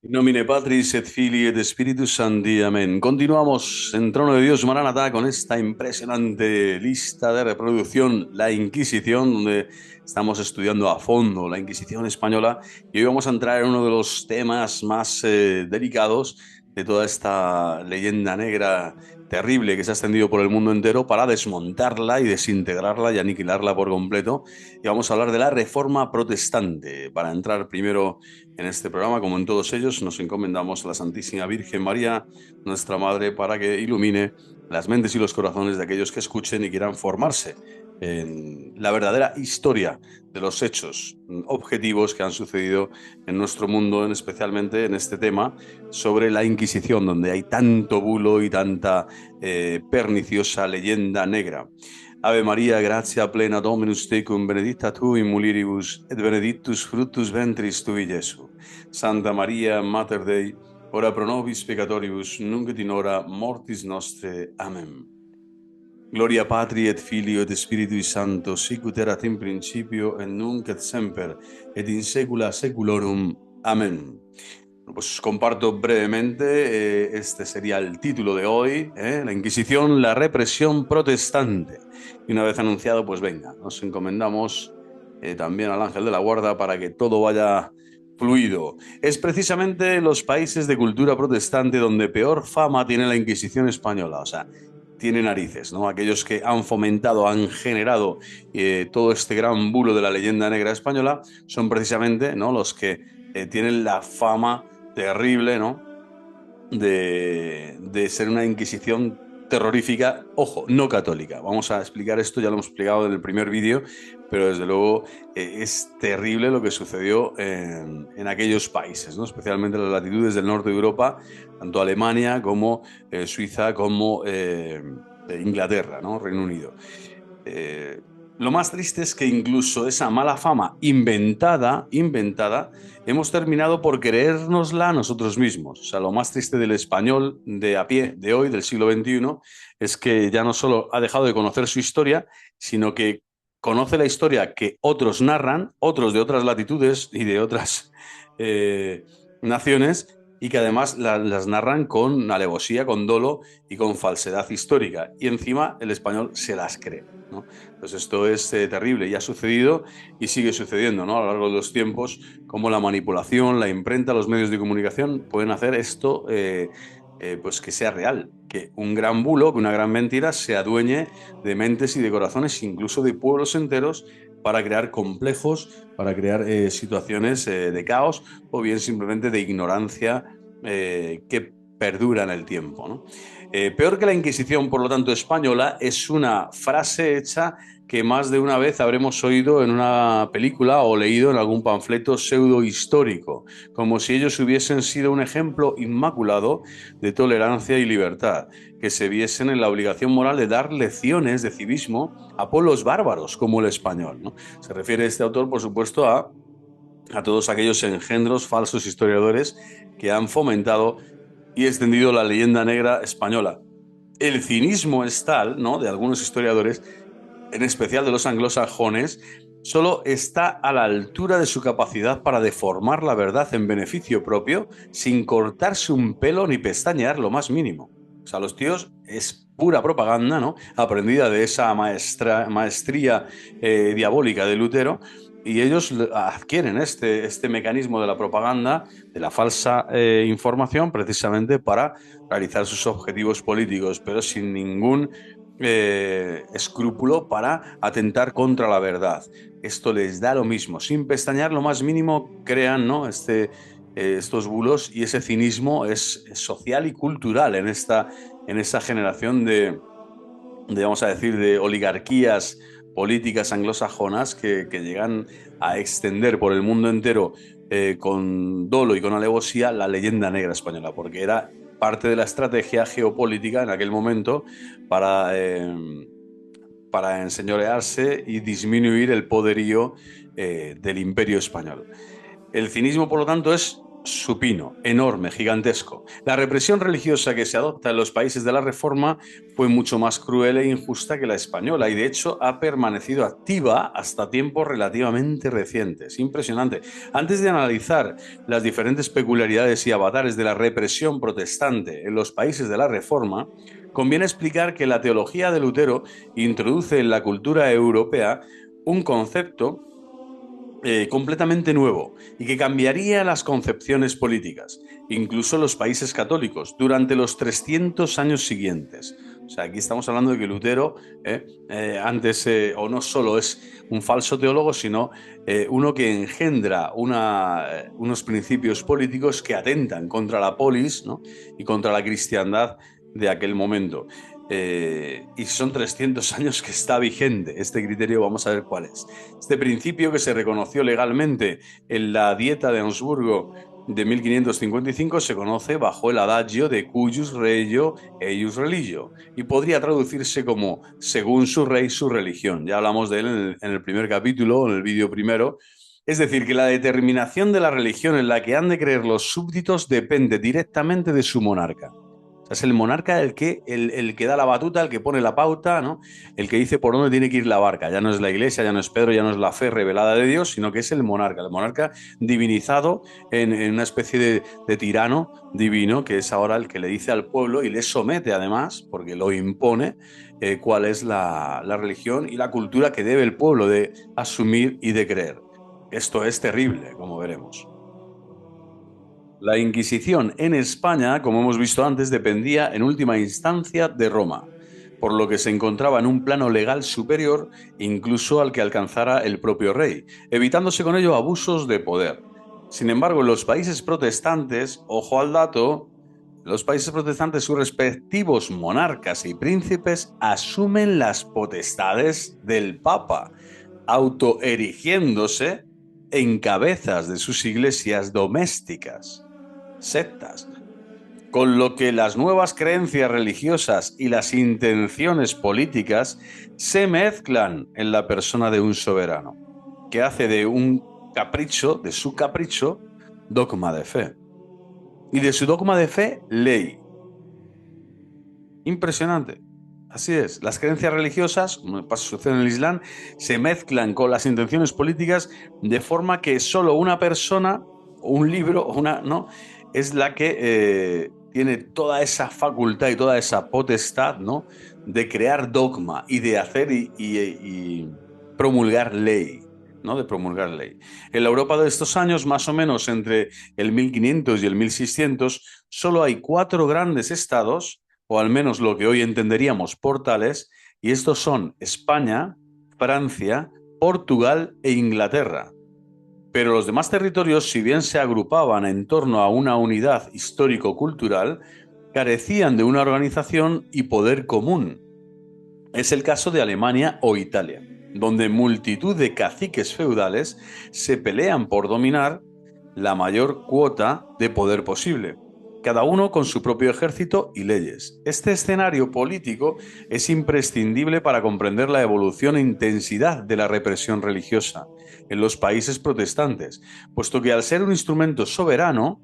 In nomine Patris et Filii et Spiritus Sancti. Amén. Continuamos en Trono de Dios Maranatá con esta impresionante lista de reproducción, la Inquisición, donde estamos estudiando a fondo la Inquisición española y hoy vamos a entrar en uno de los temas más delicados de toda esta leyenda negra terrible que se ha extendido por el mundo entero para desmontarla y desintegrarla y aniquilarla por completo. Y vamos a hablar de la Reforma Protestante. Para entrar primero en este programa, como en todos ellos, nos encomendamos a la Santísima Virgen María, nuestra Madre, para que ilumine las mentes y los corazones de aquellos que escuchen y quieran formarse en la verdadera historia de los hechos objetivos que han sucedido en nuestro mundo, especialmente en este tema sobre la Inquisición, donde hay tanto bulo y tanta perniciosa leyenda negra. Ave María, gratia plena Dominus tecum, benedicta tu in mulieribus, et benedictus fructus ventris tui, Iesu. Santa Maria, Mater Dei, ora pro nobis peccatoribus, nunc et in hora mortis nostre. Amen. Gloria Patri et Filio et Spiritui Sancto, sicut erat in principio, et nunc et semper, et in saecula saeculorum. Amén. Pues comparto brevemente, este sería el título de hoy, la Inquisición, la represión protestante. Y una vez anunciado, pues venga, nos encomendamos también al ángel de la guarda para que todo vaya fluido. Es precisamente los países de cultura protestante donde peor fama tiene la Inquisición española, o sea, tiene narices, ¿no? Aquellos que han fomentado, han generado todo este gran bulo de la leyenda negra española son precisamente, ¿no?, los que tienen la fama terrible, ¿no?, de ser una Inquisición terrorífica, ojo, no católica. Vamos a explicar esto, ya lo hemos explicado en el primer vídeo, pero desde luego es terrible lo que sucedió en aquellos países, ¿no?, especialmente en las latitudes del norte de Europa, tanto Alemania como Suiza como Inglaterra, ¿no?, Reino Unido. Eh, lo más triste es que incluso esa mala fama inventada, hemos terminado por creérnosla nosotros mismos. O sea, lo más triste del español de a pie de hoy, del siglo XXI, es que ya no solo ha dejado de conocer su historia, sino que conoce la historia que otros narran, otros de otras latitudes y de otras eh, naciones, y que además las narran con alevosía, con dolo y con falsedad histórica. Y encima el español se las cree, ¿no? Pues esto es terrible y ha sucedido y sigue sucediendo, ¿no?, a lo largo de los tiempos, como la manipulación, la imprenta, los medios de comunicación pueden hacer esto, pues que sea real, que un gran bulo, que una gran mentira se adueñe de mentes y de corazones, incluso de pueblos enteros, para crear complejos, para crear situaciones de caos o bien simplemente de ignorancia que perdura en el tiempo, ¿no? Peor que la Inquisición, por lo tanto, española, es una frase hecha que más de una vez habremos oído en una película o leído en algún panfleto pseudo histórico, como si ellos hubiesen sido un ejemplo inmaculado de tolerancia y libertad, que se viesen en la obligación moral de dar lecciones de civismo a pueblos bárbaros como el español, ¿no? Se refiere este autor, por supuesto, a todos aquellos engendros falsos historiadores que han fomentado y extendido la leyenda negra española. El cinismo es tal, ¿no?, de algunos historiadores, en especial de los anglosajones, solo está a la altura de su capacidad para deformar la verdad en beneficio propio sin cortarse un pelo ni pestañear lo más mínimo. O sea, los tíos es pura propaganda, ¿no?, aprendida de esa maestría diabólica de Lutero, y ellos adquieren este mecanismo de la propaganda, de la falsa información, precisamente para realizar sus objetivos políticos, pero sin ningún escrúpulo para atentar contra la verdad. Esto les da lo mismo, sin pestañear lo más mínimo, crean, ¿no?, estos bulos, y ese cinismo es social y cultural en esta generación vamos a decir, de oligarquías políticas anglosajonas que llegan a extender por el mundo entero con dolo y con alevosía la leyenda negra española, porque era parte de la estrategia geopolítica en aquel momento para, para enseñorearse y disminuir el poderío del imperio español. El cinismo, por lo tanto, es supino, enorme, gigantesco. La represión religiosa que se adopta en los países de la Reforma fue mucho más cruel e injusta que la española y de hecho ha permanecido activa hasta tiempos relativamente recientes. Impresionante. Antes de analizar las diferentes peculiaridades y avatares de la represión protestante en los países de la Reforma, conviene explicar que la teología de Lutero introduce en la cultura europea un concepto completamente nuevo y que cambiaría las concepciones políticas, incluso los países católicos, durante los 300 años siguientes. O sea, aquí estamos hablando de que Lutero, antes, o no solo es un falso teólogo, sino uno que engendra unos principios políticos que atentan contra la polis, ¿no? Y contra la cristiandad de aquel momento. Y son 300 años que está vigente este criterio, vamos a ver cuál es. Este principio que se reconoció legalmente en la Dieta de Augsburgo de 1555 se conoce bajo el adagio de cuius regio eius religio y podría traducirse como según su rey, su religión. Ya hablamos de él en el primer capítulo, en el vídeo primero. Es decir, que la determinación de la religión en la que han de creer los súbditos depende directamente de su monarca. O sea, es el monarca el que da la batuta, el que pone la pauta, ¿no? El que dice por dónde tiene que ir la barca. Ya no es la iglesia, ya no es Pedro, ya no es la fe revelada de Dios, sino que es el monarca divinizado en una especie de tirano divino, que es ahora el que le dice al pueblo y le somete además, porque lo impone, cuál es la religión y la cultura que debe el pueblo de asumir y de creer. Esto es terrible, como veremos. La Inquisición en España, como hemos visto antes, dependía en última instancia de Roma, por lo que se encontraba en un plano legal superior incluso al que alcanzara el propio rey, evitándose con ello abusos de poder. Sin embargo, en los países protestantes, ojo al dato, los países protestantes, sus respectivos monarcas y príncipes asumen las potestades del Papa, autoerigiéndose en cabezas de sus iglesias domésticas, sectas, con lo que las nuevas creencias religiosas y las intenciones políticas se mezclan en la persona de un soberano, que hace de un capricho, de su capricho, dogma de fe. Y de su dogma de fe, ley. Impresionante. Así es, las creencias religiosas, como sucede en el Islam, se mezclan con las intenciones políticas de forma que solo una persona, o un libro, ¿no? Es la que tiene toda esa facultad y toda esa potestad, ¿no? De crear dogma y de hacer y promulgar ley. ¿No? De promulgar ley. En la Europa de estos años, más o menos entre el 1500 y el 1600, solo hay 4 grandes estados o al menos lo que hoy entenderíamos por tales, y estos son España, Francia, Portugal e Inglaterra. Pero los demás territorios, si bien se agrupaban en torno a una unidad histórico-cultural, carecían de una organización y poder común. Es el caso de Alemania o Italia, donde multitud de caciques feudales se pelean por dominar la mayor cuota de poder posible, cada uno con su propio ejército y leyes. Este escenario político es imprescindible para comprender la evolución e intensidad de la represión religiosa en los países protestantes, puesto que al ser un instrumento soberano,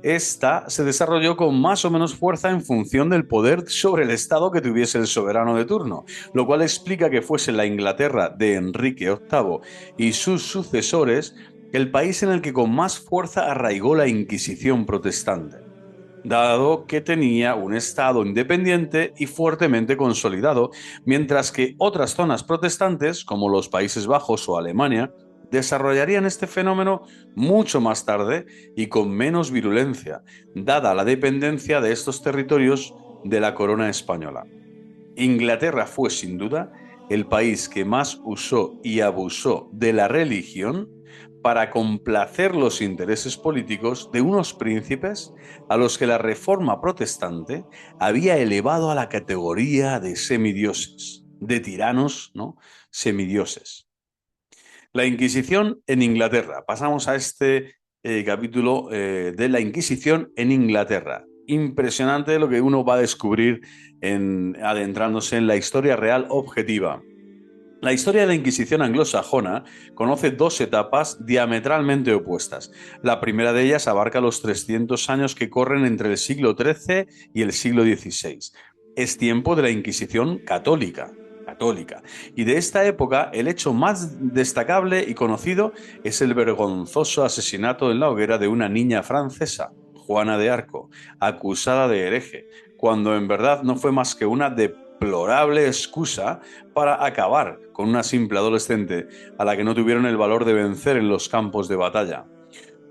esta se desarrolló con más o menos fuerza en función del poder sobre el Estado que tuviese el soberano de turno, lo cual explica que fuese la Inglaterra de Enrique VIII y sus sucesores el país en el que con más fuerza arraigó la Inquisición protestante, dado que tenía un Estado independiente y fuertemente consolidado, mientras que otras zonas protestantes, como los Países Bajos o Alemania, desarrollarían este fenómeno mucho más tarde y con menos virulencia, dada la dependencia de estos territorios de la corona española. Inglaterra fue, sin duda, el país que más usó y abusó de la religión para complacer los intereses políticos de unos príncipes a los que la reforma protestante había elevado a la categoría de semidioses, de tiranos, ¿no? Semidioses. La Inquisición en Inglaterra. Pasamos a este capítulo de la Inquisición en Inglaterra. Impresionante lo que uno va a descubrir adentrándose en la historia real objetiva. La historia de la Inquisición anglosajona conoce dos etapas diametralmente opuestas. La primera de ellas abarca los 300 años que corren entre el siglo XIII y el siglo XVI. Es tiempo de la Inquisición católica. Y de esta época, el hecho más destacable y conocido es el vergonzoso asesinato en la hoguera de una niña francesa, Juana de Arco, acusada de hereje, cuando en verdad no fue más que una deplorable excusa para acabar con una simple adolescente a la que no tuvieron el valor de vencer en los campos de batalla.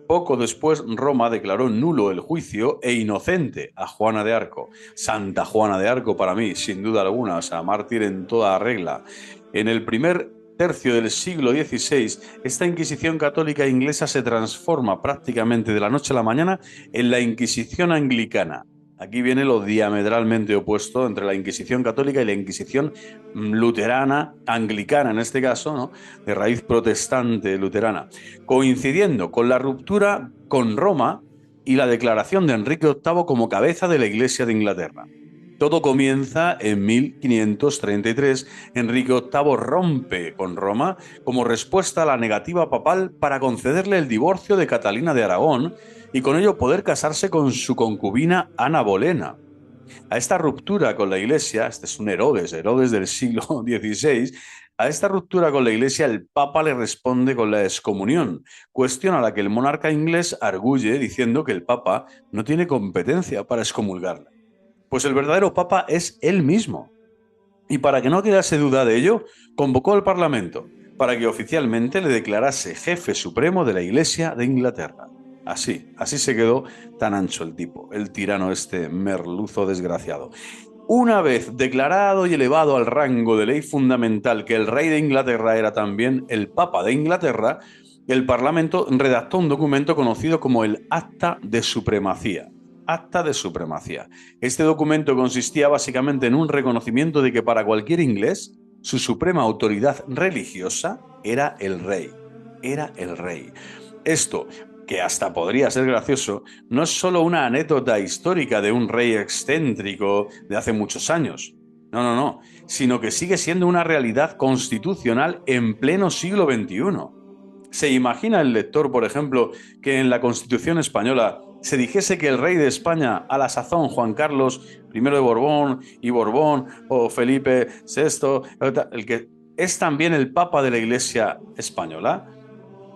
Poco después, Roma declaró nulo el juicio e inocente a Juana de Arco. Santa Juana de Arco para mí, sin duda alguna, o sea, mártir en toda regla. En el primer tercio del siglo XVI, esta Inquisición católica inglesa se transforma prácticamente de la noche a la mañana en la Inquisición anglicana. Aquí viene lo diametralmente opuesto entre la Inquisición católica y la Inquisición luterana, anglicana en este caso, ¿no? De raíz protestante luterana, coincidiendo con la ruptura con Roma y la declaración de Enrique VIII como cabeza de la Iglesia de Inglaterra. Todo comienza en 1533. Enrique VIII rompe con Roma como respuesta a la negativa papal para concederle el divorcio de Catalina de Aragón y con ello poder casarse con su concubina Ana Bolena. A esta ruptura con la Iglesia, este es un Herodes del siglo XVI, a esta ruptura con la Iglesia el Papa le responde con la excomunión, cuestión a la que el monarca inglés arguye diciendo que el Papa no tiene competencia para excomulgarla. Pues el verdadero Papa es él mismo. Y para que no quedase duda de ello, convocó al Parlamento para que oficialmente le declarase jefe supremo de la Iglesia de Inglaterra. Así se quedó tan ancho el tipo, el tirano este merluzo desgraciado. Una vez declarado y elevado al rango de ley fundamental que el rey de Inglaterra era también el Papa de Inglaterra, el Parlamento redactó un documento conocido como el Acta de Supremacía. Acta de Supremacía. Este documento consistía básicamente en un reconocimiento de que para cualquier inglés, su suprema autoridad religiosa era el rey. Era el rey. Esto, que hasta podría ser gracioso, no es solo una anécdota histórica de un rey excéntrico de hace muchos años. No, sino que sigue siendo una realidad constitucional en pleno siglo XXI. ¿Se imagina el lector, por ejemplo, que en la Constitución española se dijese que el rey de España, a la sazón Juan Carlos I de Borbón y Borbón, o Felipe VI, el que es también el Papa de la Iglesia española?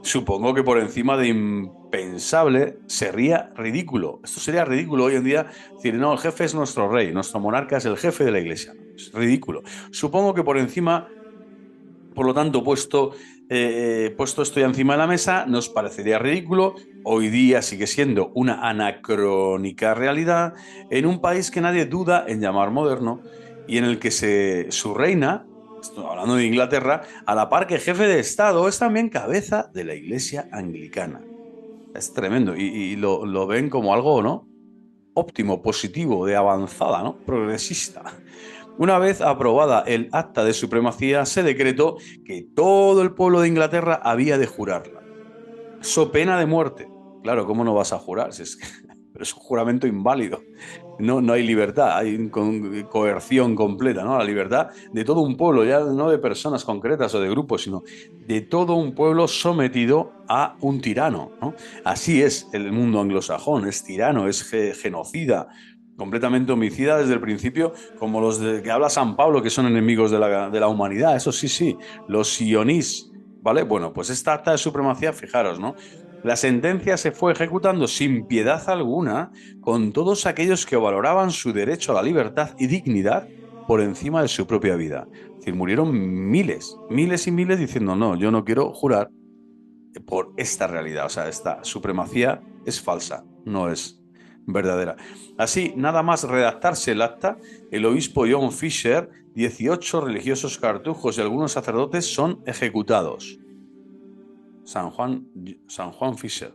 Supongo que por encima de impensable sería ridículo. Esto sería ridículo hoy en día decir, no, el jefe es nuestro rey, nuestro monarca es el jefe de la Iglesia. Es ridículo. Supongo que por encima, por lo tanto, puesto esto ya encima de la mesa, nos parecería ridículo. Hoy día sigue siendo una anacrónica realidad en un país que nadie duda en llamar moderno y en el que su reina, estoy hablando de Inglaterra, a la par que jefe de Estado, es también cabeza de la Iglesia anglicana. Es tremendo y lo ven como algo, ¿no? Óptimo, positivo, de avanzada, ¿no? Progresista. Una vez aprobada el Acta de Supremacía, se decretó que todo el pueblo de Inglaterra había de jurarla, so pena de muerte. Claro, ¿cómo no vas a jurar? Si es que, pero es un juramento inválido. No hay libertad, hay coerción completa, ¿no? La libertad de todo un pueblo, ya no de personas concretas o de grupos, sino de todo un pueblo sometido a un tirano, ¿no? Así es el mundo anglosajón, es tirano, es genocida, completamente homicida desde el principio, como los de que habla San Pablo, que son enemigos de la humanidad. Eso sí, los sionís, ¿vale? Bueno, pues esta acta de supremacía, fijaros, ¿no? La sentencia se fue ejecutando sin piedad alguna con todos aquellos que valoraban su derecho a la libertad y dignidad por encima de su propia vida. Es decir, murieron miles y miles diciendo, no, yo no quiero jurar por esta realidad. O sea, esta supremacía es falsa, no es verdadera. Así, nada más redactarse el acta, el obispo John Fisher, 18 religiosos cartujos y algunos sacerdotes son ejecutados. San Juan Fisher.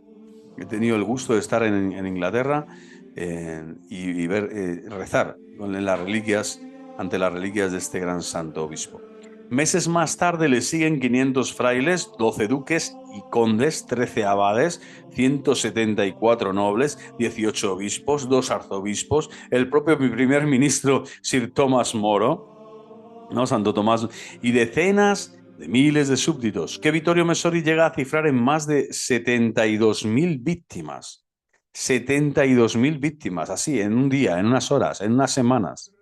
He tenido el gusto de estar en Inglaterra y ver, rezar con las reliquias, ante las reliquias de este gran santo obispo. Meses más tarde le siguen 500 frailes, 12 duques y condes, 13 abades, 174 nobles, 18 obispos, 2 arzobispos, el propio primer ministro Sir Thomas More, ¿no? Santo Tomás, y decenas de miles de súbditos, que Vittorio Messori llega a cifrar en más de 72.000 víctimas. 72.000 víctimas, así, en un día, en unas horas, en unas semanas.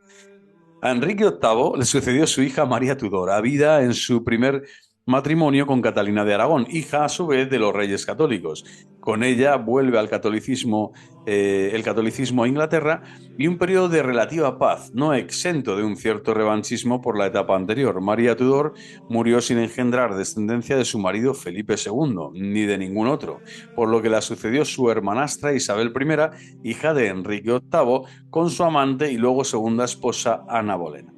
A Enrique VIII le sucedió su hija María Tudor, habida en su primer matrimonio con Catalina de Aragón, hija a su vez de los reyes católicos. Con ella vuelve al catolicismo, el catolicismo a Inglaterra y un periodo de relativa paz, no exento de un cierto revanchismo por la etapa anterior. María Tudor murió sin engendrar descendencia de su marido Felipe II, ni de ningún otro, por lo que la sucedió su hermanastra Isabel I, hija de Enrique VIII, con su amante y luego segunda esposa Ana Bolena.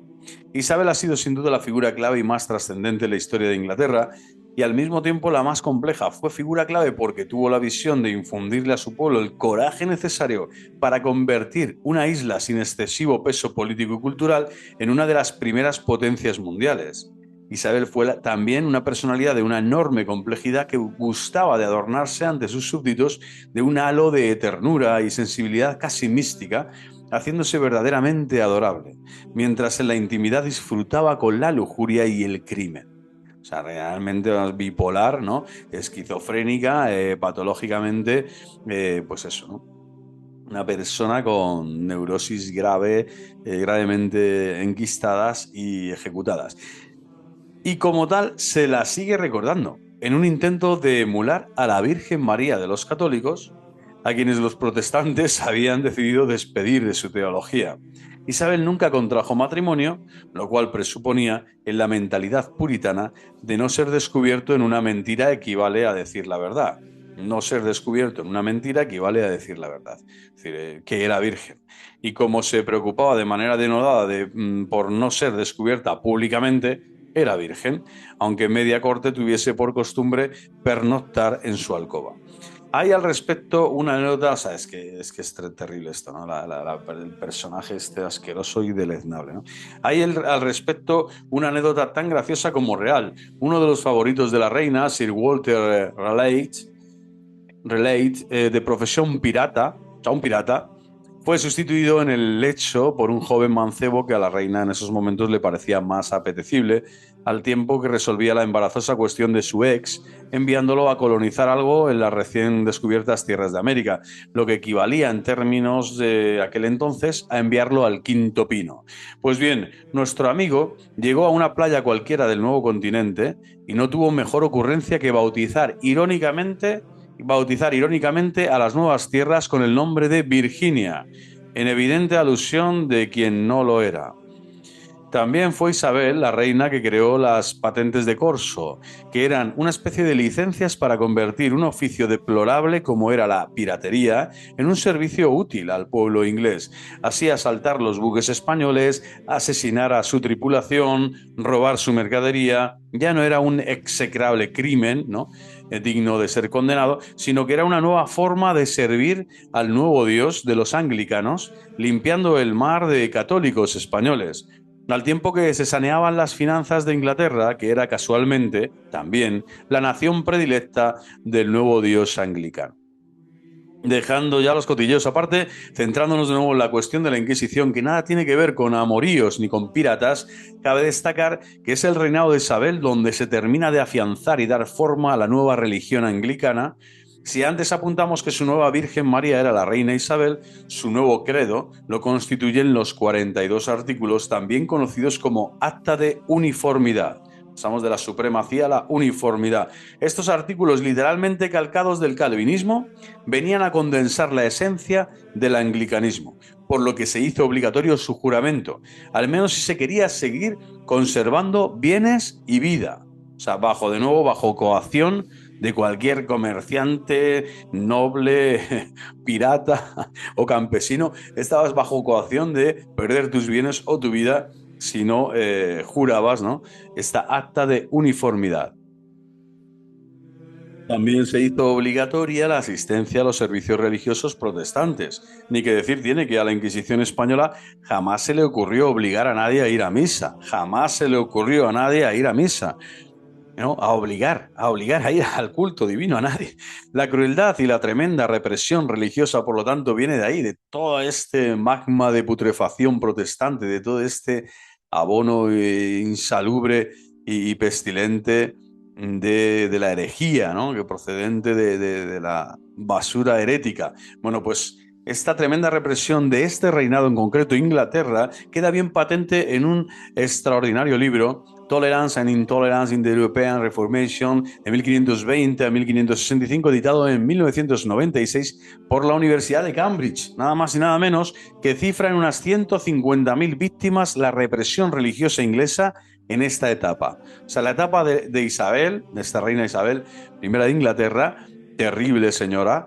Isabel ha sido sin duda la figura clave y más trascendente en la historia de Inglaterra y al mismo tiempo la más compleja. Fue figura clave porque tuvo la visión de infundirle a su pueblo el coraje necesario para convertir una isla sin excesivo peso político y cultural en una de las primeras potencias mundiales. Isabel fue también una personalidad de una enorme complejidad que gustaba de adornarse ante sus súbditos de un halo de ternura y sensibilidad casi mística, haciéndose verdaderamente adorable, mientras en la intimidad disfrutaba con la lujuria y el crimen. O sea, realmente bipolar, ¿no? Esquizofrénica, patológicamente, pues eso, ¿no? Una persona con neurosis grave, gravemente enquistadas y ejecutadas. Y como tal, se la sigue recordando, en un intento de emular a la Virgen María de los católicos, a quienes los protestantes habían decidido despedir de su teología. Isabel nunca contrajo matrimonio, lo cual presuponía en la mentalidad puritana de no ser descubierto en una mentira equivale a decir la verdad. No ser descubierto en una mentira equivale a decir la verdad. Es decir, que era virgen. Y como se preocupaba de manera denodada por no ser descubierta públicamente, era virgen, aunque media corte tuviese por costumbre pernoctar en su alcoba. Hay al respecto una anécdota, o sea, es terrible esto, ¿no? El personaje este asqueroso y deleznable, ¿no? Hay al respecto una anécdota tan graciosa como real. Uno de los favoritos de la reina, Sir Walter Raleigh, de profesión pirata, o sea, un pirata, fue sustituido en el lecho por un joven mancebo que a la reina en esos momentos le parecía más apetecible, al tiempo que resolvía la embarazosa cuestión de su ex, enviándolo a colonizar algo en las recién descubiertas tierras de América, lo que equivalía en términos de aquel entonces a enviarlo al quinto pino. Pues bien, nuestro amigo llegó a una playa cualquiera del nuevo continente y no tuvo mejor ocurrencia que bautizar irónicamente a las nuevas tierras con el nombre de Virginia, en evidente alusión de quien no lo era. También fue Isabel la reina que creó las patentes de corso, que eran una especie de licencias para convertir un oficio deplorable como era la piratería en un servicio útil al pueblo inglés. Así asaltar los buques españoles, asesinar a su tripulación, robar su mercadería, ya no era un execrable crimen, ¿no? Digno de ser condenado, sino que era una nueva forma de servir al nuevo Dios de los anglicanos, limpiando el mar de católicos españoles al tiempo que se saneaban las finanzas de Inglaterra, que era casualmente también la nación predilecta del nuevo dios anglicano. Dejando ya los cotilleos aparte, centrándonos de nuevo en la cuestión de la Inquisición, que nada tiene que ver con amoríos ni con piratas, cabe destacar que es el reinado de Isabel donde se termina de afianzar y dar forma a la nueva religión anglicana. Si antes apuntamos que su nueva Virgen María era la reina Isabel, su nuevo credo lo constituyen los 42 artículos, también conocidos como Acta de Uniformidad. Pasamos de la supremacía a la uniformidad. Estos artículos, literalmente calcados del calvinismo, venían a condensar la esencia del anglicanismo, por lo que se hizo obligatorio su juramento, al menos si se quería seguir conservando bienes y vida. O sea, bajo coacción de cualquier comerciante, noble, pirata o campesino, estabas bajo coacción de perder tus bienes o tu vida si no jurabas, ¿no? Esta acta de uniformidad. También se hizo obligatoria la asistencia a los servicios religiosos protestantes. Ni que decir tiene que a la Inquisición española jamás se le ocurrió obligar a nadie a ir a misa. Jamás se le ocurrió a nadie a ir a misa. ¿No? A obligar a ir al culto divino a nadie. La crueldad y la tremenda represión religiosa, por lo tanto, viene de ahí, de todo este magma de putrefacción protestante, de todo este abono insalubre y pestilente de la herejía, ¿no? Que procedente de la basura herética. Bueno, pues esta tremenda represión de este reinado en concreto, Inglaterra, queda bien patente en un extraordinario libro, Tolerance and Intolerance in the European Reformation, de 1520 a 1565, editado en 1996 por la Universidad de Cambridge, nada más y nada menos, que cifra en unas 150.000 víctimas la represión religiosa inglesa en esta etapa. O sea, la etapa de Isabel, de esta reina Isabel I de Inglaterra, terrible señora,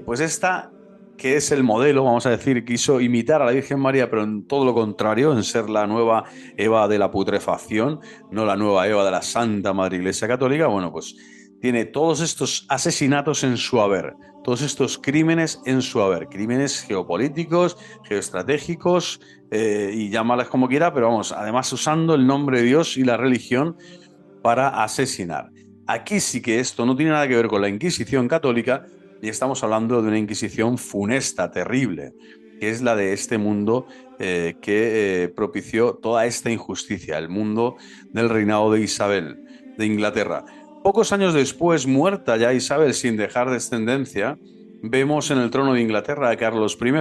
pues esta que es el modelo, vamos a decir, quiso imitar a la Virgen María, pero en todo lo contrario, en ser la nueva Eva de la putrefacción, no la nueva Eva de la Santa Madre Iglesia Católica. Bueno, pues tiene todos estos asesinatos en su haber, todos estos crímenes en su haber, crímenes geopolíticos, geoestratégicos, y llámalas como quiera, pero vamos, además usando el nombre de Dios y la religión para asesinar. Aquí sí que esto no tiene nada que ver con la Inquisición católica y estamos hablando de una Inquisición funesta, terrible, que es la de este mundo que propició toda esta injusticia, el mundo del reinado de Isabel, de Inglaterra. Pocos años después, muerta ya Isabel sin dejar descendencia, vemos en el trono de Inglaterra a Carlos I,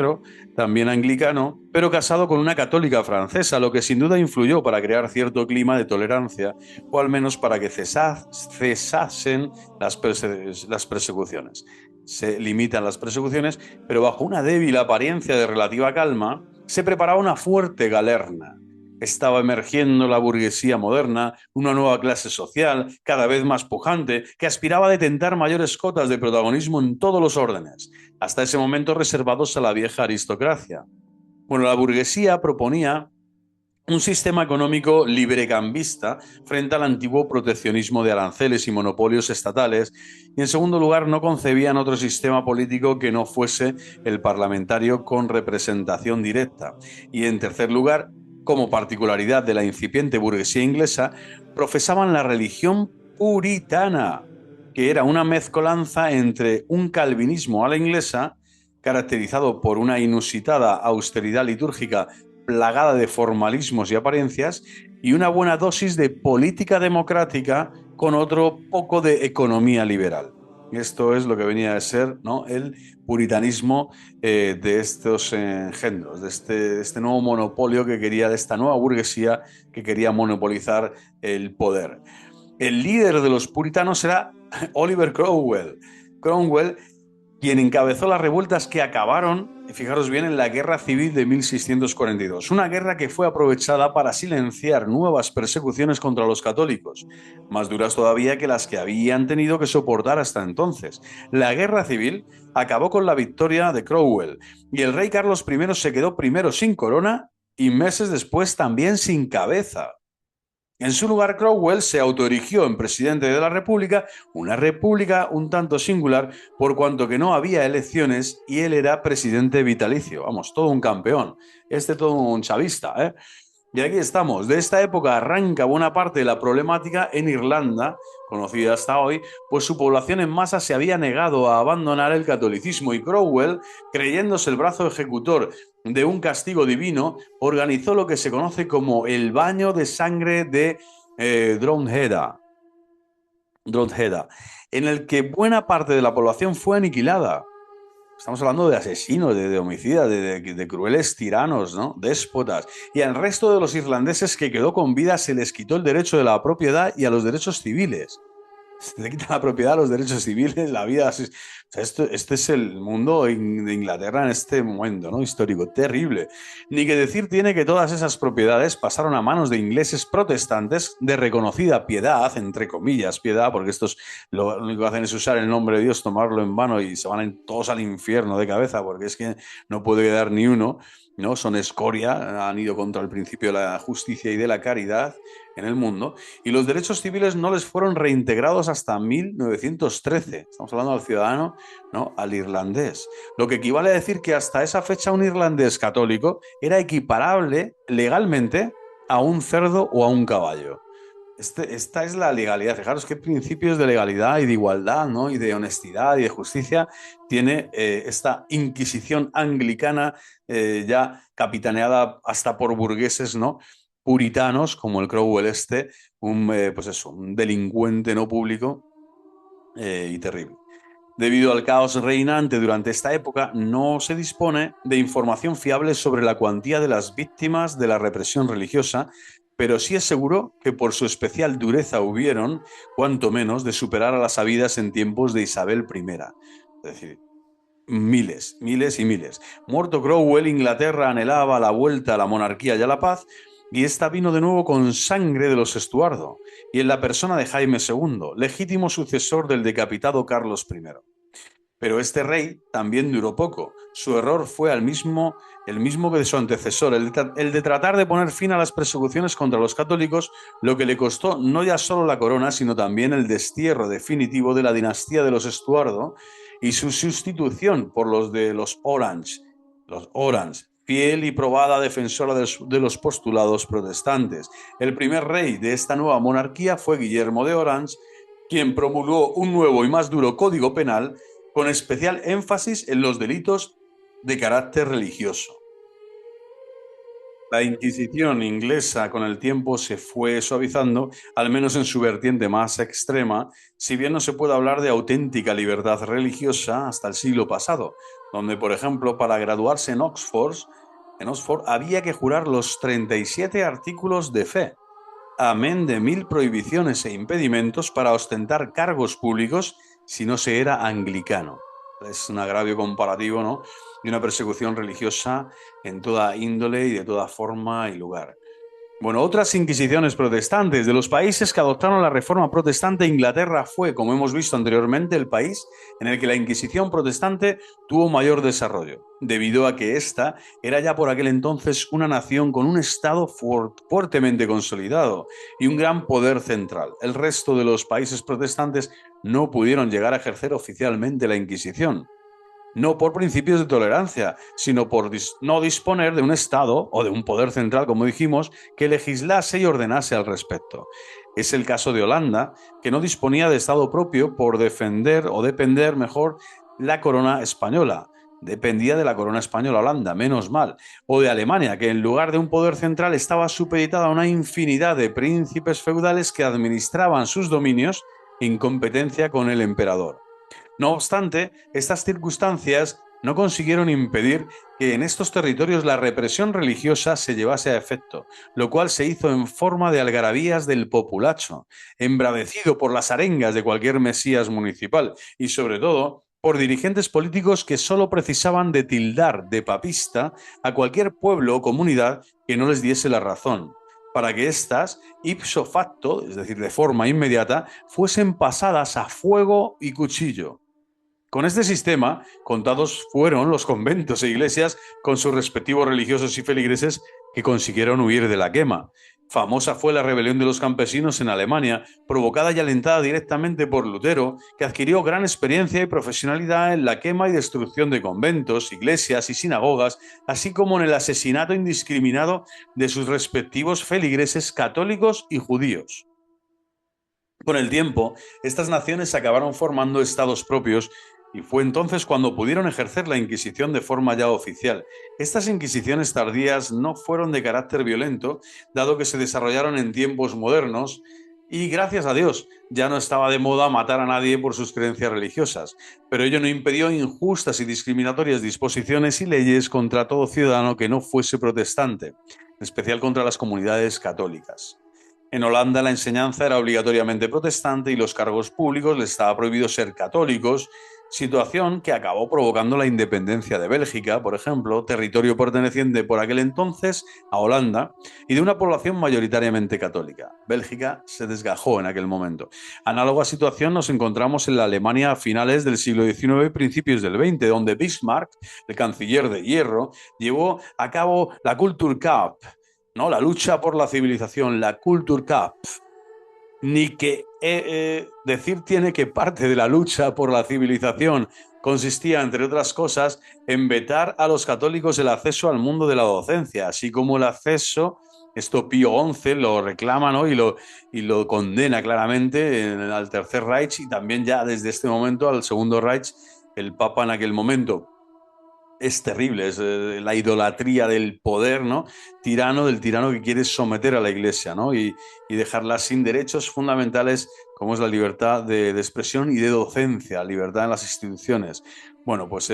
también anglicano, pero casado con una católica francesa, lo que sin duda influyó para crear cierto clima de tolerancia, o al menos para que cesasen las persecuciones. Se limitan las persecuciones, pero bajo una débil apariencia de relativa calma, se preparaba una fuerte galerna. Estaba emergiendo la burguesía moderna, una nueva clase social, cada vez más pujante, que aspiraba a detentar mayores cotas de protagonismo en todos los órdenes, hasta ese momento reservados a la vieja aristocracia. Bueno, la burguesía proponía un sistema económico librecambista frente al antiguo proteccionismo de aranceles y monopolios estatales, y en segundo lugar no concebían otro sistema político que no fuese el parlamentario con representación directa, y en tercer lugar, como particularidad de la incipiente burguesía inglesa, profesaban la religión puritana, que era una mezcolanza entre un calvinismo a la inglesa, caracterizado por una inusitada austeridad litúrgica plagada de formalismos y apariencias, y una buena dosis de política democrática con otro poco de economía liberal. Esto es lo que venía a ser, ¿no?, el puritanismo de estos engendros, de este nuevo monopolio que quería, de esta nueva burguesía que quería monopolizar el poder. El líder de los puritanos era Oliver Cromwell. Cromwell, quien encabezó las revueltas que acabaron, fijaros bien, en la Guerra Civil de 1642, una guerra que fue aprovechada para silenciar nuevas persecuciones contra los católicos, más duras todavía que las que habían tenido que soportar hasta entonces. La Guerra Civil acabó con la victoria de Cromwell y el rey Carlos I se quedó primero sin corona y meses después también sin cabeza. En su lugar, Cromwell se autoerigió en presidente de la República, una república un tanto singular por cuanto que no había elecciones y él era presidente vitalicio. Vamos, todo un campeón. Todo un chavista, ¿eh? Y aquí estamos. De esta época arranca buena parte de la problemática en Irlanda, conocida hasta hoy, pues su población en masa se había negado a abandonar el catolicismo y Cromwell, creyéndose el brazo ejecutor de un castigo divino, organizó lo que se conoce como el baño de sangre de Drogheda, en el que buena parte de la población fue aniquilada. Estamos hablando de asesinos, de homicidas, de crueles tiranos, ¿no?, déspotas. Y al resto de los irlandeses que quedó con vida se les quitó el derecho de la propiedad y a los derechos civiles. Se le quita la propiedad, los derechos civiles, la vida. O sea, este es el mundo de Inglaterra en este momento, ¿no?, histórico, terrible. Ni que decir tiene que todas esas propiedades pasaron a manos de ingleses protestantes de reconocida piedad, entre comillas, piedad, porque estos lo único que hacen es usar el nombre de Dios, tomarlo en vano y se van todos al infierno de cabeza, porque es que no puede quedar ni uno, ¿no? Son escoria, han ido contra el principio de la justicia y de la caridad en el mundo, y los derechos civiles no les fueron reintegrados hasta 1913. Estamos hablando al ciudadano, ¿no?, al irlandés. Lo que equivale a decir que hasta esa fecha un irlandés católico era equiparable legalmente a un cerdo o a un caballo. Esta es la legalidad. Fijaros qué principios de legalidad y de igualdad, ¿no?, y de honestidad y de justicia tiene esta Inquisición anglicana, ya capitaneada hasta por burgueses, ¿no?, puritanos como el Cromwell pues eso, un delincuente no público y terrible. Debido al caos reinante durante esta época, no se dispone de información fiable sobre la cuantía de las víctimas de la represión religiosa, pero sí es seguro que por su especial dureza hubieron, cuanto menos, de superar a las habidas en tiempos de Isabel I. Es decir, miles, miles y miles. Muerto Cromwell, Inglaterra anhelaba la vuelta a la monarquía y a la paz, y esta vino de nuevo con sangre de los Estuardo, y en la persona de Jaime II, legítimo sucesor del decapitado Carlos I. Pero este rey también duró poco. Su error fue el mismo que de su antecesor, el de tratar de poner fin a las persecuciones contra los católicos, lo que le costó no ya solo la corona, sino también el destierro definitivo de la dinastía de los Estuardo y su sustitución por los de los Orange. Los Orange, fiel y probada defensora de los postulados protestantes. El primer rey de esta nueva monarquía fue Guillermo de Orange, quien promulgó un nuevo y más duro código penal con especial énfasis en los delitos de carácter religioso. La Inquisición inglesa con el tiempo se fue suavizando, al menos en su vertiente más extrema, si bien no se puede hablar de auténtica libertad religiosa hasta el siglo pasado, donde, por ejemplo, para graduarse en Oxford había que jurar los 37 artículos de fe, amén de 1000 prohibiciones e impedimentos para ostentar cargos públicos si no se era anglicano. Es un agravio comparativo, ¿no? Y una persecución religiosa en toda índole y de toda forma y lugar. Bueno, otras inquisiciones protestantes. De los países que adoptaron la reforma protestante, Inglaterra fue, como hemos visto anteriormente, el país en el que la Inquisición protestante tuvo mayor desarrollo, debido a que ésta era ya por aquel entonces una nación con un Estado fuertemente consolidado y un gran poder central. El resto de los países protestantes no pudieron llegar a ejercer oficialmente la Inquisición, no por principios de tolerancia, sino por no disponer de un Estado o de un poder central, como dijimos, que legislase y ordenase al respecto. Es el caso de Holanda, que no disponía de Estado propio por defender o depender mejor la corona española. Dependía de la corona española Holanda, menos mal. O de Alemania, que en lugar de un poder central estaba supeditada a una infinidad de príncipes feudales que administraban sus dominios en competencia con el emperador. No obstante, estas circunstancias no consiguieron impedir que en estos territorios la represión religiosa se llevase a efecto, lo cual se hizo en forma de algarabías del populacho, embravecido por las arengas de cualquier mesías municipal y, sobre todo, por dirigentes políticos que solo precisaban de tildar de papista a cualquier pueblo o comunidad que no les diese la razón, para que éstas, ipso facto, es decir, de forma inmediata, fuesen pasadas a fuego y cuchillo. Con este sistema, contados fueron los conventos e iglesias con sus respectivos religiosos y feligreses que consiguieron huir de la quema. Famosa fue la rebelión de los campesinos en Alemania, provocada y alentada directamente por Lutero, que adquirió gran experiencia y profesionalidad en la quema y destrucción de conventos, iglesias y sinagogas, así como en el asesinato indiscriminado de sus respectivos feligreses católicos y judíos. Con el tiempo, estas naciones acabaron formando estados propios y fue entonces cuando pudieron ejercer la Inquisición de forma ya oficial. Estas inquisiciones tardías no fueron de carácter violento, dado que se desarrollaron en tiempos modernos y, gracias a Dios, ya no estaba de moda matar a nadie por sus creencias religiosas, pero ello no impidió injustas y discriminatorias disposiciones y leyes contra todo ciudadano que no fuese protestante, en especial contra las comunidades católicas. En Holanda la enseñanza era obligatoriamente protestante y los cargos públicos les estaba prohibido ser católicos, situación que acabó provocando la independencia de Bélgica, por ejemplo, territorio perteneciente por aquel entonces a Holanda y de una población mayoritariamente católica. Bélgica se desgajó en aquel momento. Análoga situación nos encontramos en la Alemania a finales del siglo XIX y principios del XX, donde Bismarck, el canciller de hierro, llevó a cabo la Kulturkampf, ¿no? La lucha por la civilización, la Kulturkampf. Ni que decir tiene que parte de la lucha por la civilización consistía, entre otras cosas, en vetar a los católicos el acceso al mundo de la docencia, así como el acceso, esto Pío XI lo reclama, ¿no? y lo condena claramente al Tercer Reich y también ya desde este momento al Segundo Reich, el Papa en aquel momento. es terrible, es la idolatría del poder, ¿no? Tirano, del tirano que quiere someter a la Iglesia, ¿no? Y dejarla sin derechos fundamentales como es la libertad de expresión y de docencia, libertad en las instituciones. Bueno, pues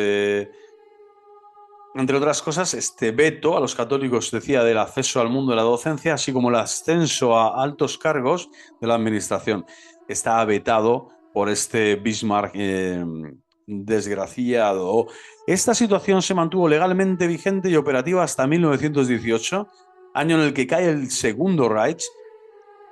entre otras cosas, este veto a los católicos, decía, del acceso al mundo de la docencia, así como el ascenso a altos cargos de la administración, está vetado por este Bismarck desgraciado. Esta situación se mantuvo legalmente vigente y operativa hasta 1918, año en el que cae el Segundo Reich,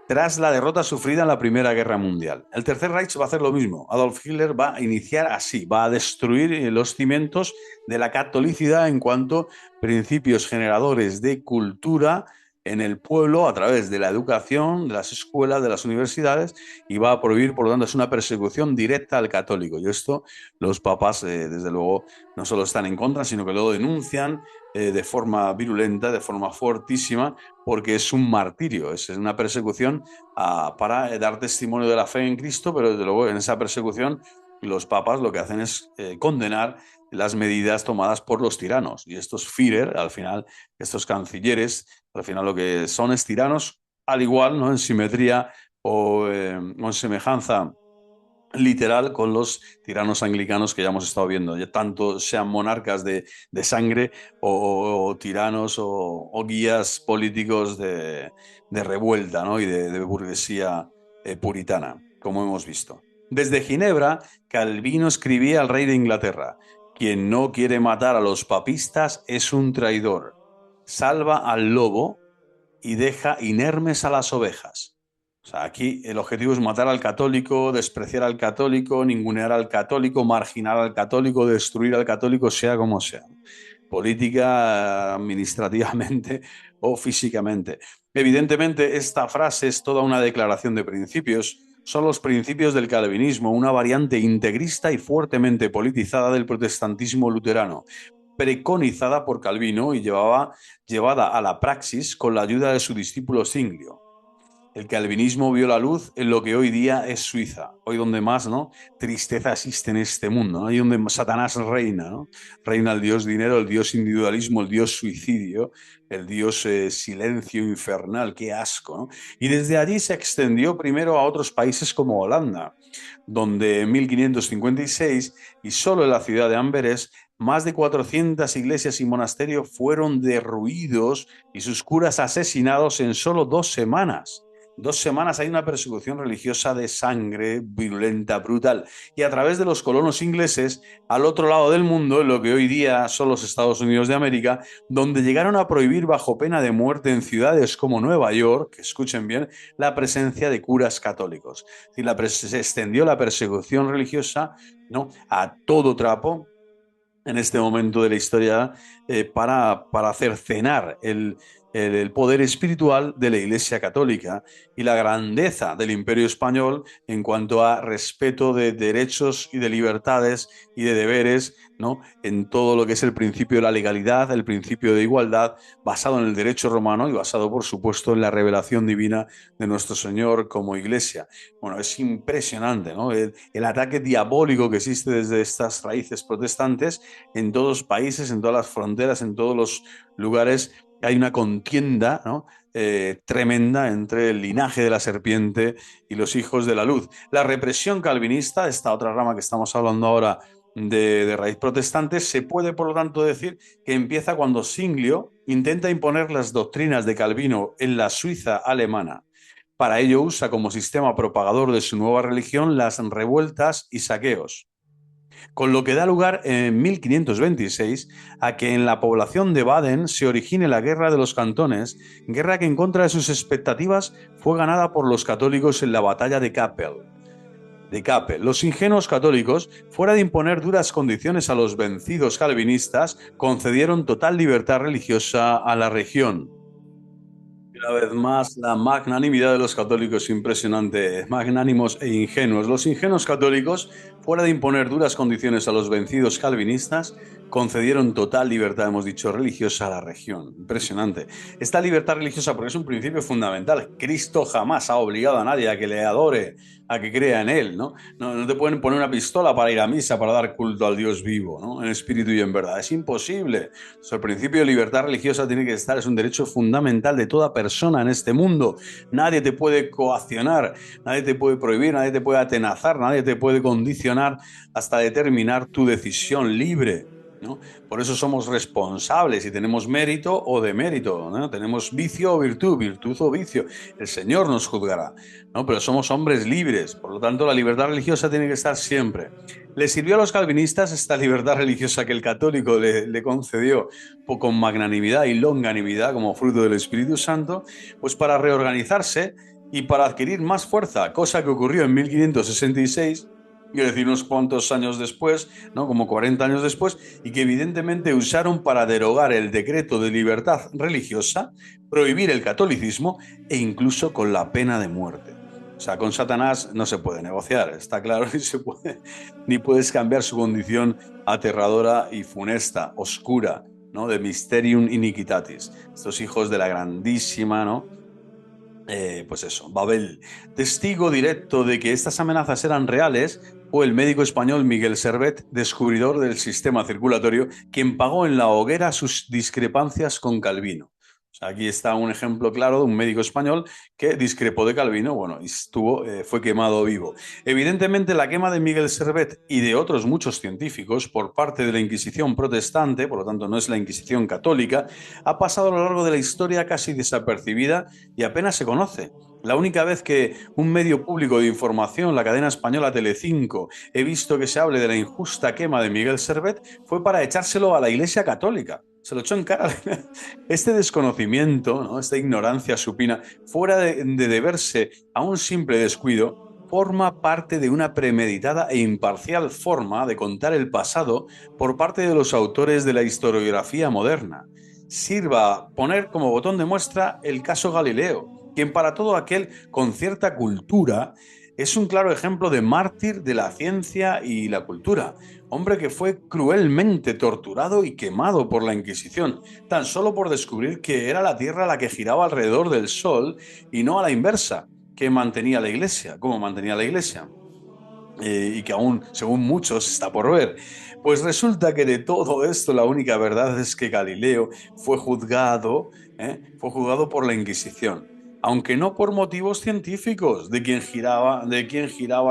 tras la derrota sufrida en la Primera Guerra Mundial. El Tercer Reich va a hacer lo mismo. Adolf Hitler va a iniciar así, va a destruir los cimientos de la catolicidad en cuanto a principios generadores de cultura en el pueblo a través de la educación, de las escuelas, de las universidades, y va a prohibir, por lo tanto, es una persecución directa al católico. Y esto los papas, desde luego, no solo están en contra, sino que lo denuncian de forma virulenta, de forma fortísima, porque es un martirio, es una persecución para dar testimonio de la fe en Cristo, pero desde luego en esa persecución los papas lo que hacen es condenar las medidas tomadas por los tiranos. Y estos Führer, al final, estos cancilleres, al final lo que son es tiranos, al igual, ¿no? En simetría o en semejanza literal con los tiranos anglicanos que ya hemos estado viendo, ya tanto sean monarcas de sangre o tiranos o guías políticos de revuelta, ¿no? Y de burguesía puritana, como hemos visto. Desde Ginebra, Calvino escribía al rey de Inglaterra: quien no quiere matar a los papistas es un traidor. Salva al lobo y deja inermes a las ovejas. O sea, aquí el objetivo es matar al católico, despreciar al católico, ningunear al católico, marginar al católico, destruir al católico, sea como sea. Política, administrativamente o físicamente. Evidentemente, esta frase es toda una declaración de principios. Son los principios del calvinismo, una variante integrista y fuertemente politizada del protestantismo luterano, preconizada por Calvino y llevada a la praxis con la ayuda de su discípulo Zwinglio. El calvinismo vio la luz en lo que hoy día es Suiza, hoy donde más, ¿no?, tristeza existe en este mundo, ¿no? Ahí donde Satanás reina, ¿no? Reina el dios dinero, el dios individualismo, el dios suicidio, el dios silencio infernal, qué asco, ¿no? Y desde allí se extendió primero a otros países como Holanda, donde en 1556 y solo en la ciudad de Amberes más de 400 iglesias y monasterios fueron derruidos y sus curas asesinados en solo 2 semanas. 2 semanas hay una persecución religiosa de sangre, virulenta, brutal. Y a través de los colonos ingleses, al otro lado del mundo, en lo que hoy día son los Estados Unidos de América, donde llegaron a prohibir bajo pena de muerte en ciudades como Nueva York, que escuchen bien, la presencia de curas católicos. Es decir, se extendió la persecución religiosa, ¿no?, a todo trapo en este momento de la historia, para hacer cenar el poder espiritual de la Iglesia Católica y la grandeza del Imperio Español en cuanto a respeto de derechos y de libertades y de deberes, ¿no?, en todo lo que es el principio de la legalidad, el principio de igualdad, basado en el derecho romano y basado, por supuesto, en la revelación divina de nuestro Señor como Iglesia. Bueno, es impresionante, ¿no?, el ataque diabólico que existe desde estas raíces protestantes en todos los países, en todas las fronteras, en todos los lugares. Hay una contienda, ¿no?, tremenda entre el linaje de la serpiente y los hijos de la luz. La represión calvinista, esta otra rama que estamos hablando ahora de raíz protestante, se puede, por lo tanto, decir que empieza cuando Zwinglio intenta imponer las doctrinas de Calvino en la Suiza alemana. Para ello usa como sistema propagador de su nueva religión las revueltas y saqueos, con lo que da lugar en 1526 a que en la población de Baden se origine la Guerra de los Cantones, guerra que en contra de sus expectativas fue ganada por los católicos en la batalla de Kappel. Los ingenuos católicos, fuera de imponer duras condiciones a los vencidos calvinistas, concedieron total libertad religiosa a la región. Una vez más, la magnanimidad de los católicos impresionante, magnánimos e ingenuos. Los ingenuos católicos, fuera de imponer duras condiciones a los vencidos calvinistas, concedieron total libertad, hemos dicho, religiosa a la región. Impresionante. Esta libertad religiosa, porque es un principio fundamental. Cristo jamás ha obligado a nadie a que le adore, a que crea en él, ¿no? No te pueden poner una pistola para ir a misa, para dar culto al Dios vivo, ¿no? En espíritu y en verdad. Es imposible. O sea, el principio de libertad religiosa tiene que estar, es un derecho fundamental de toda persona en este mundo. Nadie te puede coaccionar, nadie te puede prohibir, nadie te puede atenazar, nadie te puede condicionar hasta determinar tu decisión libre, ¿no? Por eso somos responsables y tenemos mérito o demérito, ¿no? Tenemos vicio o virtud, virtud o vicio. El Señor nos juzgará, ¿no? Pero somos hombres libres, por lo tanto la libertad religiosa tiene que estar siempre. Le sirvió a los calvinistas esta libertad religiosa que el católico le concedió con magnanimidad y longanimidad como fruto del Espíritu Santo, pues para reorganizarse y para adquirir más fuerza, cosa que ocurrió en 1566, quiero decir, unos cuantos años después, ¿no? Como 40 años después, y que evidentemente usaron para derogar el decreto de libertad religiosa, prohibir el catolicismo e incluso con la pena de muerte. O sea, con Satanás no se puede negociar, está claro, ni puedes cambiar su condición aterradora y funesta, oscura, ¿no? De Mysterium Iniquitatis. Estos hijos de la grandísima, ¿no? Pues eso, Babel. Testigo directo de que estas amenazas eran reales fue el médico español Miguel Servet, descubridor del sistema circulatorio, quien pagó en la hoguera sus discrepancias con Calvino. O sea, aquí está un ejemplo claro de un médico español que discrepó de Calvino, bueno, y fue quemado vivo. Evidentemente, la quema de Miguel Servet y de otros muchos científicos por parte de la Inquisición protestante, por lo tanto no es la Inquisición católica, ha pasado a lo largo de la historia casi desapercibida y apenas se conoce. La única vez que un medio público de información, la cadena española Telecinco, he visto que se hable de la injusta quema de Miguel Servet fue para echárselo a la Iglesia Católica. Se lo echó en cara. Este desconocimiento, ¿no? Esta ignorancia supina, fuera de deberse a un simple descuido, forma parte de una premeditada e imparcial forma de contar el pasado por parte de los autores de la historiografía moderna. Sirva poner como botón de muestra el caso Galileo, quien para todo aquel con cierta cultura es un claro ejemplo de mártir de la ciencia y la cultura, hombre que fue cruelmente torturado y quemado por la Inquisición, tan solo por descubrir que era la Tierra la que giraba alrededor del Sol y no a la inversa, que mantenía la Iglesia, como mantenía la Iglesia. Y que aún, según muchos, está por ver. Pues resulta que de todo esto la única verdad es que Galileo fue juzgado por la Inquisición, aunque no por motivos científicos, de quién giraba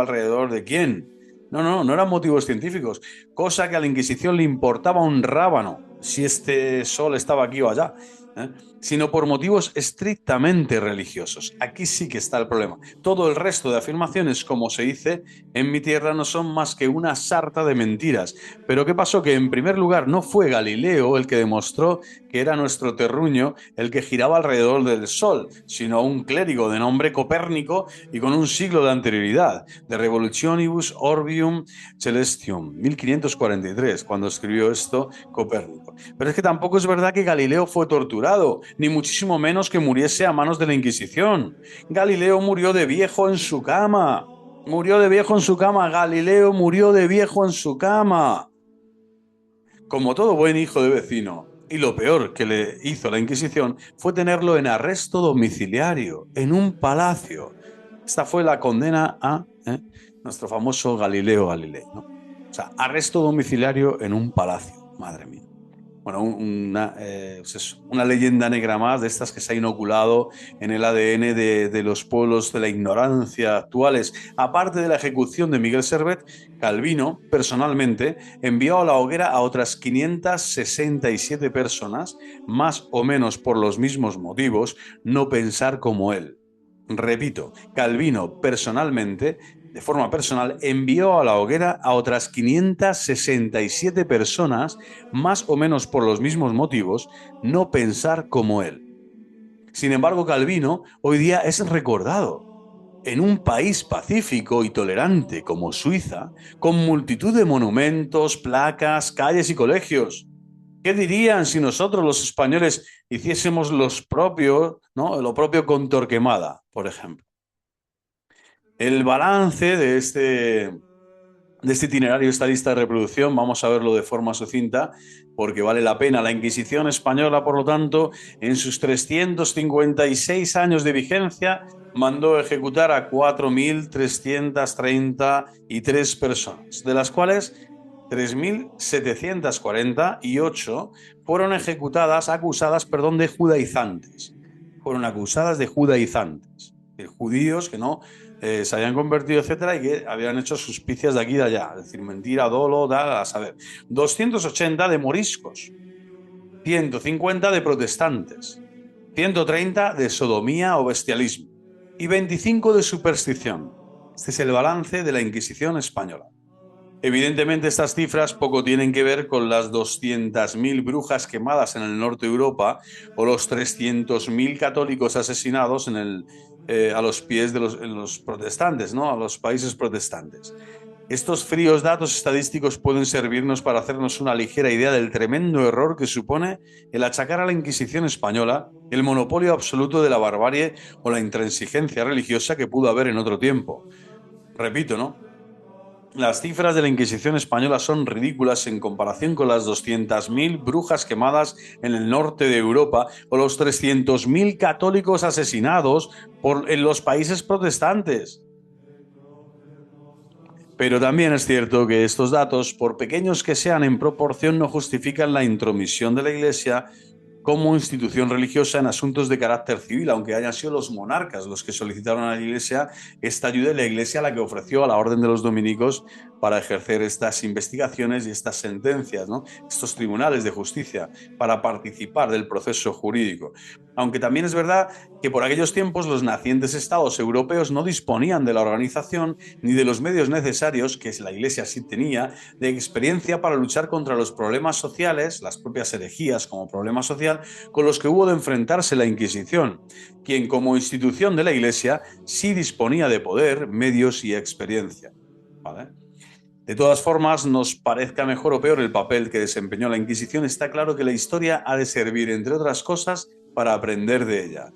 alrededor de quién. No eran motivos científicos, cosa que a la Inquisición le importaba un rábano si este sol estaba aquí o allá. ¿Eh? Sino por motivos estrictamente religiosos. Aquí sí que está el problema. Todo el resto de afirmaciones, como se dice en mi tierra, no son más que una sarta de mentiras. Pero ¿qué pasó? Que en primer lugar no fue Galileo el que demostró que era nuestro terruño el que giraba alrededor del Sol, sino un clérigo de nombre Copérnico y con un siglo de anterioridad, de Revolutionibus Orbium Celestium, 1543, cuando escribió esto Copérnico. Pero es que tampoco es verdad que Galileo fue torturado, ni muchísimo menos que muriese a manos de la Inquisición. Galileo murió de viejo en su cama. Murió de viejo en su cama. Galileo murió de viejo en su cama. Como todo buen hijo de vecino. Y lo peor que le hizo la Inquisición fue tenerlo en arresto domiciliario, en un palacio. Esta fue la condena a nuestro famoso Galileo Galilei, ¿no? O sea, arresto domiciliario en un palacio. Madre mía. Bueno, pues una leyenda negra más de estas que se ha inoculado en el ADN de los pueblos de la ignorancia actuales. Aparte de la ejecución de Miguel Servet, Calvino, personalmente, envió a la hoguera a otras 567 personas, más o menos por los mismos motivos, no pensar como él. Repito, Calvino personalmente, de forma personal, envió a la hoguera a otras 567 personas, más o menos por los mismos motivos, no pensar como él. Sin embargo, Calvino hoy día es recordado en un país pacífico y tolerante como Suiza, con multitud de monumentos, placas, calles y colegios. ¿Qué dirían si nosotros los españoles hiciésemos los propios, ¿no? Lo propio con Torquemada, por ejemplo? El balance de este itinerario, esta lista de reproducción, vamos a verlo de forma sucinta, porque vale la pena. La Inquisición española, por lo tanto, en sus 356 años de vigencia, mandó ejecutar a 4.333 personas, de las cuales 3.748 fueron acusadas, de judaizantes. Fueron acusadas de judaizantes, de judíos que no se habían convertido, etcétera, y que habían hecho suspicias de aquí y de allá, es decir, mentira, dolo, a saber. 280 de moriscos, 150 de protestantes, 130 de sodomía o bestialismo y 25 de superstición. Este es el balance de la Inquisición española. Evidentemente, estas cifras poco tienen que ver con las 200.000 brujas quemadas en el norte de Europa o los 300.000 católicos asesinados a los pies de los protestantes, ¿no? A los países protestantes. Estos fríos datos estadísticos pueden servirnos para hacernos una ligera idea del tremendo error que supone el achacar a la Inquisición española el monopolio absoluto de la barbarie o la intransigencia religiosa que pudo haber en otro tiempo. Repito, ¿no? Las cifras de la Inquisición española son ridículas en comparación con las 200.000 brujas quemadas en el norte de Europa o los 300.000 católicos asesinados en los países protestantes. Pero también es cierto que estos datos, por pequeños que sean en proporción, no justifican la intromisión de la Iglesia como institución religiosa en asuntos de carácter civil, aunque hayan sido los monarcas los que solicitaron a la Iglesia esta ayuda, y la Iglesia la que ofreció a la Orden de los Dominicos para ejercer estas investigaciones y estas sentencias, ¿no? Estos tribunales de justicia, para participar del proceso jurídico. Aunque también es verdad que por aquellos tiempos los nacientes estados europeos no disponían de la organización ni de los medios necesarios, que la Iglesia sí tenía, de experiencia para luchar contra los problemas sociales, las propias herejías como problema social, con los que hubo de enfrentarse la Inquisición, quien como institución de la Iglesia sí disponía de poder, medios y experiencia. ¿Vale? De todas formas, nos parezca mejor o peor el papel que desempeñó la Inquisición, está claro que la historia ha de servir, entre otras cosas, para aprender de ella.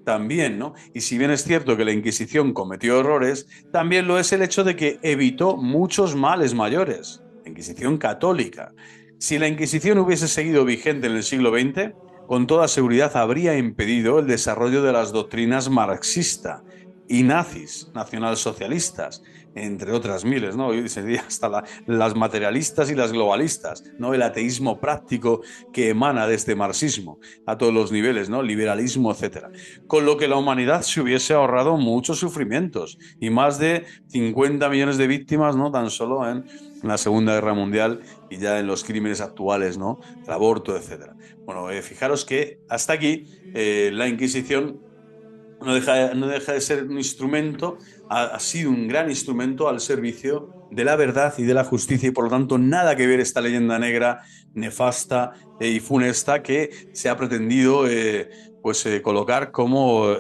También, ¿no? Y si bien es cierto que la Inquisición cometió errores, también lo es el hecho de que evitó muchos males mayores. La Inquisición católica. Si la Inquisición hubiese seguido vigente en el siglo XX, con toda seguridad habría impedido el desarrollo de las doctrinas marxista y nazis, nacionalsocialistas, entre otras miles, ¿no? Hoy sería hasta las materialistas y las globalistas, ¿no? El ateísmo práctico que emana de este marxismo a todos los niveles, ¿no? Liberalismo, etcétera. Con lo que la humanidad se hubiese ahorrado muchos sufrimientos y más de 50 millones de víctimas, ¿no? Tan solo en la Segunda Guerra Mundial y ya en los crímenes actuales, ¿no? El aborto, etcétera. Bueno, fijaros que hasta aquí la Inquisición no deja de ser un instrumento, ha sido un gran instrumento al servicio de la verdad y de la justicia, y por lo tanto nada que ver esta leyenda negra, nefasta y funesta que se ha pretendido colocar como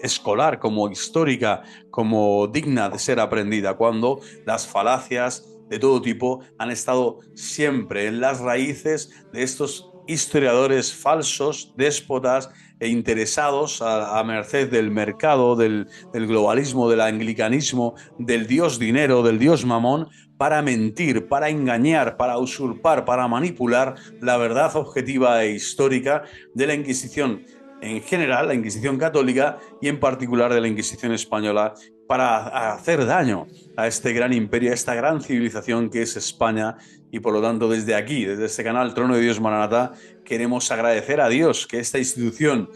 escolar, como histórica, como digna de ser aprendida, cuando las falacias de todo tipo han estado siempre en las raíces de estos historiadores falsos, déspotas e interesados a merced del mercado, del globalismo, del anglicanismo, del dios dinero, del dios mamón, para mentir, para engañar, para usurpar, para manipular la verdad objetiva e histórica de la Inquisición en general, la Inquisición católica, y en particular de la Inquisición española, para hacer daño a este gran imperio, a esta gran civilización que es España. Y por lo tanto, desde aquí, desde este canal Trono de Dios Maranatá, queremos agradecer a Dios que esta institución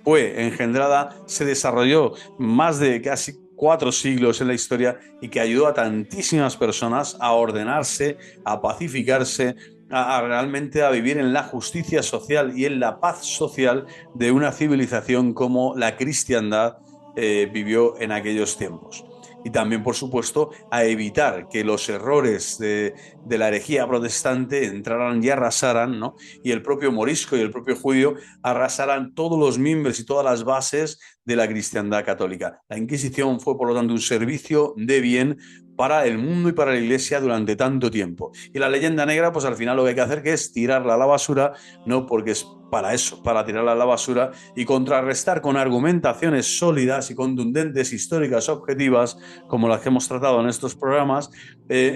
fue engendrada, se desarrolló más de casi 4 siglos en la historia, y que ayudó a tantísimas personas a ordenarse, a pacificarse, realmente a vivir en la justicia social y en la paz social de una civilización como la cristiandad vivió en aquellos tiempos. Y también, por supuesto, a evitar que los errores de la herejía protestante entraran y arrasaran, ¿no? Y el propio morisco y el propio judío arrasaran todos los mimbres y todas las bases de la cristiandad católica. La Inquisición fue, por lo tanto, un servicio de bien para el mundo y para la Iglesia durante tanto tiempo. Y la leyenda negra, pues al final lo que hay que hacer que es tirarla a la basura, no porque es para eso, para tirarla a la basura y contrarrestar con argumentaciones sólidas y contundentes, históricas, objetivas, como las que hemos tratado en estos programas,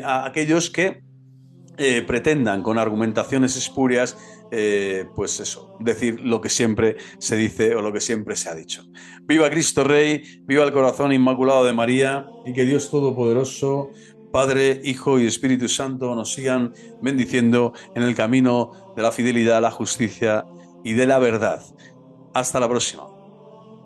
a aquellos que pretendan con argumentaciones espurias, pues eso, decir lo que siempre se dice o lo que siempre se ha dicho. Viva Cristo Rey, viva el corazón inmaculado de María y que Dios Todopoderoso, Padre, Hijo y Espíritu Santo nos sigan bendiciendo en el camino de la fidelidad, la justicia y de la verdad. Hasta la próxima.